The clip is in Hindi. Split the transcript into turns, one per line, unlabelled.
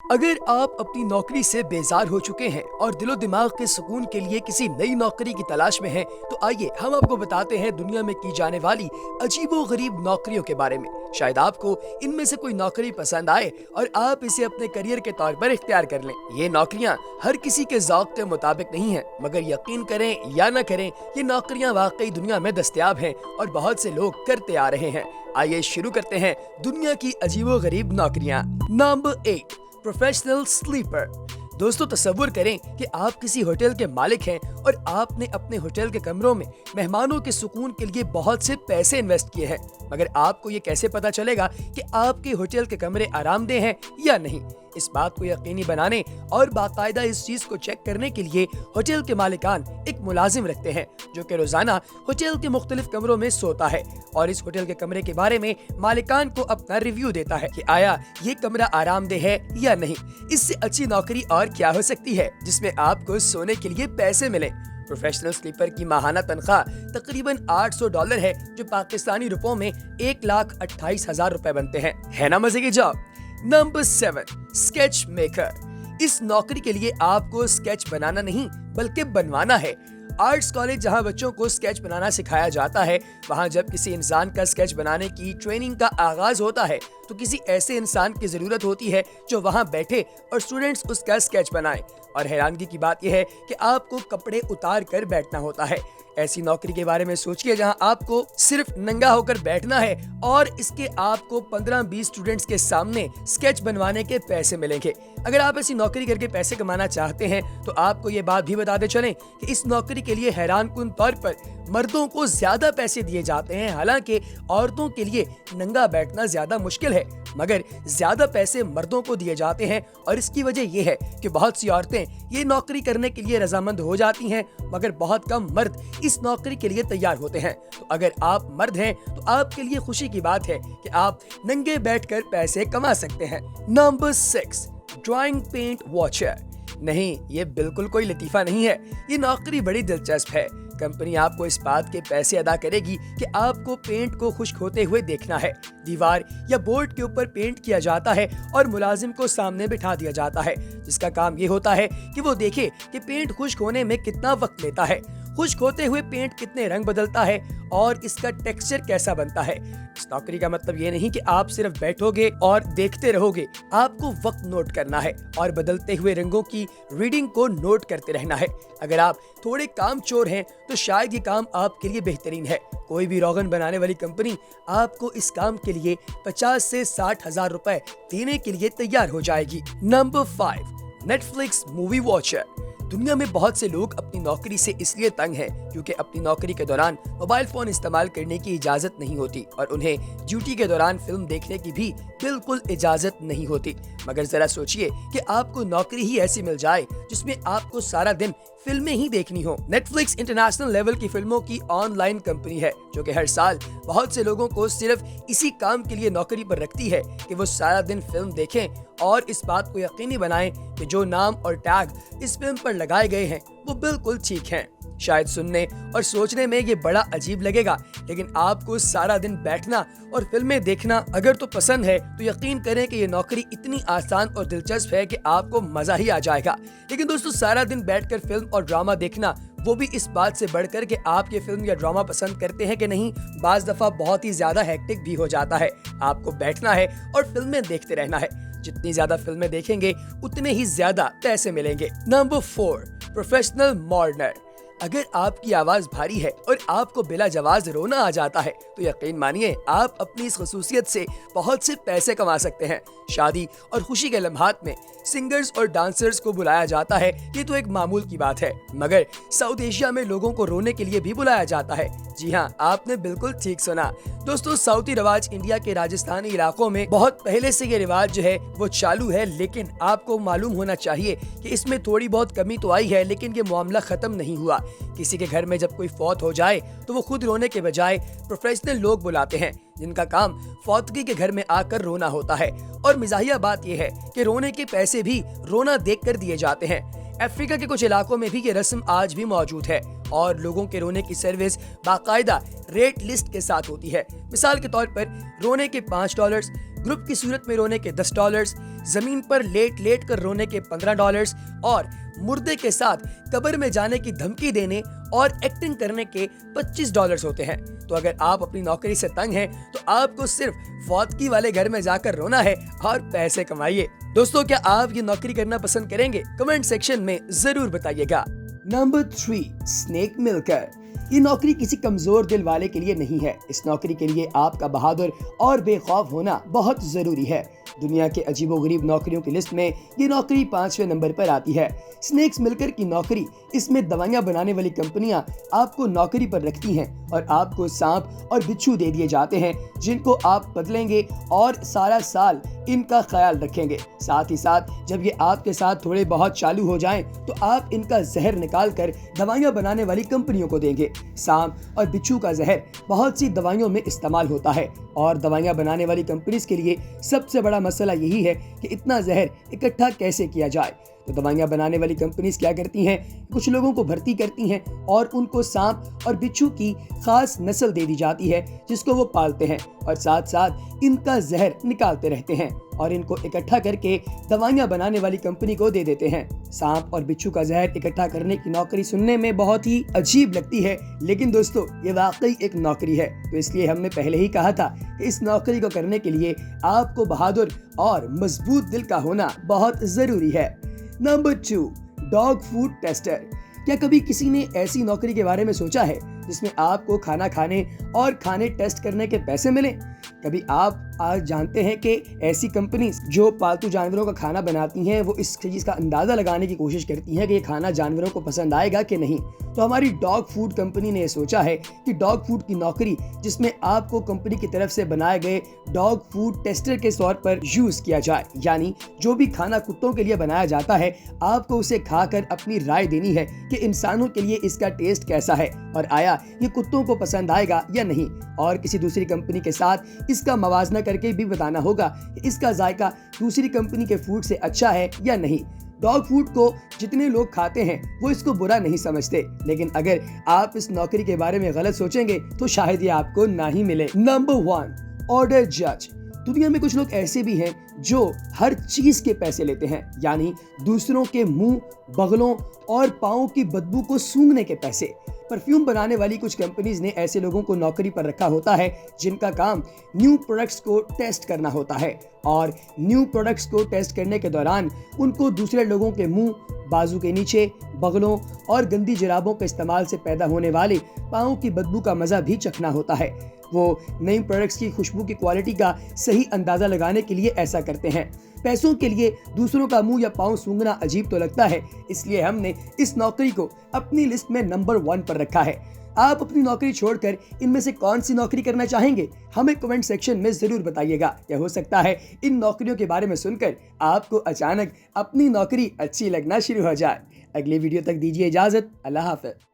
अगर आप अपनी नौकरी से बेजार हो चुके हैं और दिलो दिमाग के सुकून के लिए किसी नई नौकरी की तलाश में हैं, तो आइए हम आपको बताते हैं दुनिया में की जाने वाली अजीबो-गरीब नौकरियों के बारे में। शायद आपको इनमें से कोई नौकरी पसंद आए और आप इसे अपने करियर के तौर पर इख्तियार कर लें। ये नौकरियां हर किसी के ज़ौक़ के मुताबिक नहीं है, मगर यकीन करें या न करें, ये नौकरियां वाकई दुनिया में दस्तयाब हैं और बहुत से लोग करते आ रहे हैं। आइए शुरू करते हैं दुनिया की अजीबो-गरीब नौकरियां। Number 8, professional sleeper. दोस्तों, तसव्वुर करें कि आप किसी होटल के मालिक हैं और आपने अपने होटल के कमरों में मेहमानों के सुकून के लिए बहुत से पैसे इन्वेस्ट किए हैं, मगर आपको ये कैसे पता चलेगा कि आपके होटल के कमरे आरामदेह हैं या नहीं। इस बात को यकीनी बनाने और बाकायदा इस चीज को चेक करने के लिए होटल के मालिकान एक मुलाजिम रखते हैं जो कि रोजाना होटल के मुख्तलिफ कमरों में सोता है और इस होटल के कमरे के बारे में मालिकान को अपना रिव्यू देता है कि आया ये कमरा आरामदेह है या नहीं। इससे अच्छी नौकरी और क्या हो सकती है जिसमें आपको सोने के लिए पैसे मिले। प्रोफेशनल स्लीपर की माहाना तनख्वाह तकरीबन $800 है, जो पाकिस्तानी रुपयों में 1,28,000 रुपए बनते हैं। है ना मजे की जॉब। Number 7, sketch maker. इस नौकरी के लिए आपको स्केच बनाना नहीं बल्कि बनवाना है। आर्ट्स कॉलेज जहां बच्चों को स्केच बनाना सिखाया जाता है, वहां जब किसी इंसान का स्केच बनाने की ट्रेनिंग का आगाज होता है तो किसी ऐसे इंसान की जरूरत होती है जो वहां बैठे और स्टूडेंट्स उसका स्केच बनाएं। और हैरानगी की बात यह है कि आपको कपड़े उतार कर बैठना होता है। ऐसी नौकरी के बारे में सोचिए जहां आपको सिर्फ नंगा होकर बैठना है और इसके आपको 15-20 स्टूडेंट्स के सामने स्केच बनवाने के पैसे मिलेंगे। अगर आप ऐसी नौकरी करके पैसे कमाना चाहते हैं तो आपको ये बात भी बताते चलें कि इस नौकरी के लिए हैरानकुन तौर पर मर्दों को ज्यादा पैसे दिए जाते हैं। हालांकि औरतों के लिए नंगा बैठना ज्यादा मुश्किल है, मगर ज्यादा पैसे मर्दों को दिए जाते हैं और इसकी वजह यह है कि बहुत सी औरतें ये नौकरी करने के लिए रजामंद हो जाती हैं, मगर बहुत कम मर्द इस नौकरी के लिए तैयार होते हैं। तो अगर आप मर्द हैं तो आपके लिए खुशी की बात है कि आप नंगे बैठकर पैसे कमा सकते हैं। Number 6, drawing paint watcher. नहीं, ये बिल्कुल कोई लतीफा नहीं है, ये नौकरी बड़ी दिलचस्प है। कंपनी आपको इस बात के पैसे अदा करेगी कि आपको पेंट को खुश्क होते हुए देखना है। दीवार या बोर्ड के ऊपर पेंट किया जाता है और मुलाजिम को सामने बिठा दिया जाता है, जिसका काम ये होता है कि वो देखे कि पेंट खुश्क होने में कितना वक्त लेता है, खुश्क होते हुए पेंट कितने रंग बदलता है और इसका टेक्सचर कैसा बनता है। इस नौकरी का मतलब ये नहीं कि आप सिर्फ बैठोगे और देखते रहोगे, आपको वक्त नोट करना है और बदलते हुए रंगों की रीडिंग को नोट करते रहना है। अगर आप थोड़े काम चोर हैं तो शायद ये काम आपके लिए बेहतरीन है। कोई भी रोगन बनाने वाली कंपनी आपको इस काम के लिए 50 से 60 हजार रुपए देने के लिए तैयार हो जाएगी। Number 5, Netflix movie watcher. दुनिया में बहुत से लोग अपनी नौकरी से इसलिए तंग हैं क्योंकि अपनी नौकरी के दौरान मोबाइल फोन इस्तेमाल करने की इजाजत नहीं होती और उन्हें ड्यूटी के दौरान फिल्म देखने की भी बिल्कुल इजाजत नहीं होती। मगर जरा सोचिए कि आपको नौकरी ही ऐसी मिल जाए जिसमें आपको सारा दिन फिल्में ही देखनी हो। नेटफ्लिक्स इंटरनेशनल लेवल की फिल्मों की ऑनलाइन कंपनी है जो कि हर साल बहुत से लोगों को सिर्फ इसी काम के लिए नौकरी पर रखती है कि वो सारा दिन फिल्म देखें और इस बात को यकीनी बनाएं कि जो नाम और टैग इस फिल्म पर लगाए गए हैं वो बिल्कुल ठीक हैं। शायद सुनने और सोचने में ये बड़ा अजीब लगेगा, लेकिन आपको सारा दिन बैठना और फिल्में देखना अगर तो पसंद है तो यकीन करें कि ये नौकरी इतनी आसान और दिलचस्प है कि आपको मजा ही आ जाएगा। लेकिन दोस्तों, सारा दिन बैठकर फिल्म और ड्रामा देखना, वो भी इस बात से बढ़कर कि आप ये फिल्म या ड्रामा पसंद करते हैं कि नहीं, बाज दफा बहुत ही ज्यादा हेक्टिक भी हो जाता है। आपको बैठना है और फिल्में देखते रहना है। जितनी ज्यादा फिल्में देखेंगे उतने ही ज्यादा पैसे मिलेंगे। Number 4, professional mourner. अगर आपकी आवाज भारी है और आपको बिला जवाज रोना आ जाता है तो यकीन मानिए आप अपनी इस खसूसियत से बहुत से पैसे कमा सकते हैं। शादी और खुशी के लम्हात में सिंगर्स और डांसर्स को बुलाया जाता है, ये तो एक मामूल की बात है, मगर साउथ एशिया में लोगों को रोने के लिए भी बुलाया जाता है। जी हाँ, आपने बिल्कुल ठीक सुना। दोस्तों, साउथी रिवाज इंडिया के राजस्थानी इलाकों में बहुत पहले से ये रिवाज जो है वो चालू है, लेकिन आपको मालूम होना चाहिए कि इसमें थोड़ी बहुत कमी तो आई है, लेकिन ये मामला खत्म नहीं हुआ। किसी के घर में जब कोई फौत हो जाए तो वो खुद रोने के बजाय प्रोफेशनल लोग बुलाते हैं जिनका काम फौतगी के घर में आकर रोना होता है। और मिजाहिया बात यह है कि रोने के पैसे भी रोना देखकर दिए जाते हैं। अफ्रीका के कुछ इलाकों में भी ये रस्म आज भी मौजूद है और लोगों के रोने की सर्विस बाकायदा रेट लिस्ट के साथ होती है। मिसाल के तौर पर रोने के $5, ग्रुप की सूरत में रोने के $10, जमीन पर लेट लेट कर रोने के $15 और मुर्दे के साथ कब्र में जाने की धमकी देने और एक्टिंग करने के $25 होते हैं। तो अगर आप अपनी नौकरी से तंग हैं तो आपको सिर्फ फौतगी वाले घर में जाकर रोना है और पैसे कमाइए। दोस्तों, क्या आप ये नौकरी करना पसंद करेंगे? कमेंट सेक्शन में जरूर बताइएगा। Number 3, snake milker. ये नौकरी किसी कमजोर दिल वाले के लिए नहीं है। इस नौकरी के लिए आपका बहादुर और बेखौफ होना बहुत जरूरी है। दुनिया के अजीबोगरीब नौकरियों की लिस्ट में ये नौकरी 5वें नंबर पर आती है। स्नेक्स मिलकर की नौकरी, इसमें दवाइयां बनाने वाली कंपनियां आपको नौकरी पर रखती हैं और आपको सांप और बिच्छू दे दिए जाते हैं जिनको आप बदलेंगे और सारा साल इनका ख्याल रखेंगे। साथ ही साथ जब ये आपके साथ थोड़े बहुत चालू हो जाएं तो आप इनका जहर निकाल कर दवाइयां बनाने वाली कंपनियों को देंगे। सांप और बिच्छू का जहर बहुत सी दवाइयों में इस्तेमाल होता है और दवाइयां बनाने वाली कंपनीज के लिए सबसे बड़ा मसला यही है कि इतना जहर इकट्ठा कैसे किया जाए। तो दवाइयां बनाने वाली कंपनीज क्या करती हैं, कुछ लोगों को भर्ती करती हैं और उनको सांप और बिच्छू की खास नस्ल दे दी जाती है जिसको वो पालते हैं और साथ साथ इनका जहर निकालते रहते हैं और इनको इकट्ठा करके दवाइयां बनाने वाली कंपनी को दे देते हैं। सांप और बिच्छू का जहर इकट्ठा करने की नौकरी सुनने में बहुत ही अजीब लगती है, लेकिन दोस्तों ये वाकई एक नौकरी है। तो इसलिए हमने पहले ही कहा था कि इस नौकरी को करने के लिए आपको बहादुर और मजबूत दिल का होना बहुत जरूरी है। Number 2, dog food tester. क्या कभी किसी ने ऐसी नौकरी के बारे में सोचा है जिसमें आपको खाना खाने और खाने टेस्ट करने के पैसे मिले? कभी आप आज जानते हैं कि ऐसी कंपनी जो पालतू जानवरों का खाना बनाती हैं वो इस चीज का अंदाजा लगाने की कोशिश करती हैं कि ये खाना जानवरों को पसंद आएगा कि नहीं। तो हमारी डॉग फूड कंपनी ने सोचा है कि डॉग फूड की नौकरी, जिसमें आपको कंपनी की तरफ से बनाए गए डॉग फूड टेस्टर के तौर पर यूज किया जाए, यानी जो भी खाना कुत्तों के लिए बनाया जाता है आपको उसे खाकर अपनी राय देनी है कि इंसानों के लिए इसका टेस्ट कैसा है और आया ये कुत्तों को पसंद आएगा या नहीं। और किसी दूसरी कंपनी के साथ इसका मवाजना करके भी बताना होगा कि इसका जायका दूसरी कंपनी के फूड से अच्छा है या नहीं। डॉग फूड को जितने लोग खाते हैं वो इसको बुरा नहीं समझते, लेकिन अगर आप इस नौकरी के बारे में गलत सोचेंगे तो शायद ये आपको ना ही मिले। नंबर 1, ऑर्डर जज। दुनिया में कुछ लोग ऐसे भी हैं जो हर चीज के पैसे लेते हैं, यानी दूसरों के मुंह, बगलों और पाँव की बदबू को सूंघने के पैसे। परफ्यूम बनाने वाली कुछ कंपनीज ने ऐसे लोगों को नौकरी पर रखा होता है जिनका काम न्यू प्रोडक्ट्स को टेस्ट करना होता है और न्यू प्रोडक्ट्स को टेस्ट करने के दौरान उनको दूसरे लोगों के मुंह, बाजू के नीचे, बगलों और गंदी जुराबों के इस्तेमाल से पैदा होने वाले पाँव की बदबू का मजा भी चखना होता है। वो नई प्रोडक्ट्स की खुशबू की क्वालिटी का सही अंदाजा लगाने के लिए ऐसा करते हैं। पैसों के लिए दूसरों का मुंह या पाँव सूंघना अजीब तो लगता है, इसलिए हमने इस नौकरी को अपनी लिस्ट में नंबर 1 पर रखा है। आप अपनी नौकरी छोड़कर इनमें से कौन सी नौकरी करना चाहेंगे, हमें कमेंट सेक्शन में जरूर बताइएगा। क्या हो सकता है इन नौकरियों के बारे में सुनकर आपको अचानक अपनी नौकरी अच्छी लगना शुरू हो जाए। अगले वीडियो तक दीजिए इजाजत। अल्लाह हाफ़िज़।